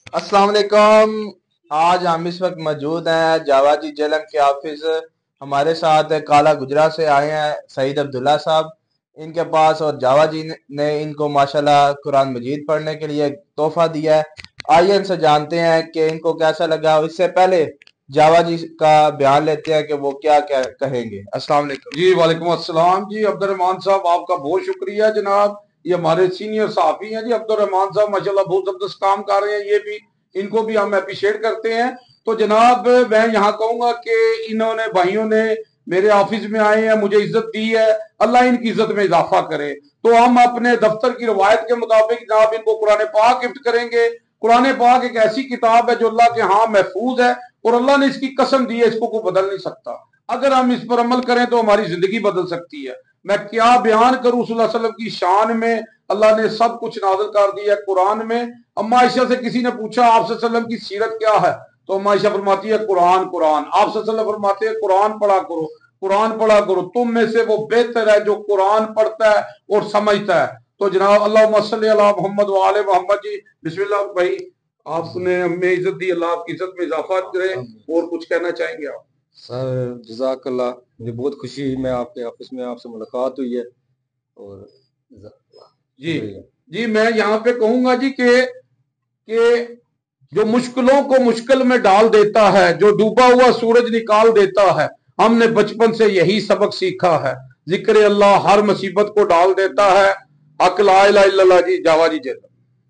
अस्सलाम वालेकुम। आज हम इस वक्त मौजूद हैं जावा जी जेलम के ऑफिस। हमारे साथ काला गुजरा से आए हैं सईद अब्दुल्ला साहब इनके पास, और जावा जी ने इनको माशाल्लाह कुरान मजीद पढ़ने के लिए एक तोहफा दिया है। आइए इनसे जानते हैं कि इनको कैसा लगा। इससे पहले जावा जी का बयान लेते हैं कि वो क्या क्या कहेंगे। अस्सलाम वालेकुम। जी वालेकुम अस्सलाम जी। अब्दुर्रहमान साहब आपका बहुत शुक्रिया जनाब। ये हमारे सीनियर साहबी हैं जी अब्दुर्रहमान साहब, माशाल्लाह बहुत जबरदस्त काम कर रहे हैं। ये भी इनको भी हम अप्रिशिएट करते हैं। तो जनाब मैं यहाँ कहूंगा कि इन्होंने भाइयों ने मेरे ऑफिस में आए हैं, मुझे इज्जत दी है, अल्लाह इनकी इज्जत में इजाफा करे। तो हम अपने दफ्तर की रवायत के मुताबिक जनाब इनको कुरान पाक गिफ्ट करेंगे। कुरान पाक एक ऐसी किताब है जो अल्लाह के यहाँ महफूज है, और अल्लाह ने इसकी कसम दी है, इसको कोई बदल नहीं सकता। अगर हम इस पर अमल करें तो हमारी जिंदगी बदल सकती है। मैं क्या बयान करूं सल्लल्लाहु अलैहि वसल्लम की शान में। अल्लाह ने सब कुछ नाज़िल कर दिया है कुरान में। अम्मा आयशा से किसी ने पूछा आप सल्लल्लाहु अलैहि वसल्लम की सीरत क्या है, तो अम्मा आयशा फरमाती है कुरान कुरान। आप सल्लल्लाहु अलैहि वसल्लम फरमाते हैं कुरान पढ़ा करो, कुरान पढ़ा करो, तुम में से वो बेहतर है जो कुरान पढ़ता है और समझता है। तो जनाब अल्लाहुम्मा सल्ली अला मोहम्मद व आले मोहम्मद जी, बिस्मिल्लाह भाई, आपने हमें इज्जत दी, अल्लाह आपकी इज्जत में इजाफा करे। और कुछ कहना चाहेंगे आप? सर जज़ाकल्लाह, मुझे बहुत खुशी हुई, मैं आपके ऑफिस में आपसे मुलाकात हुई है। और जी शुक्रिया। जी, मैं यहाँ पे कहूंगा जी कि जो मुश्किलों को मुश्किल में डाल देता है, जो डूबा हुआ सूरज निकाल देता है, हमने बचपन से यही सबक सीखा है। जिक्र अल्लाह हर मुसीबत को डाल देता है। हक ला इलाहा इल्लल्लाह जी, जावा जी जल्द।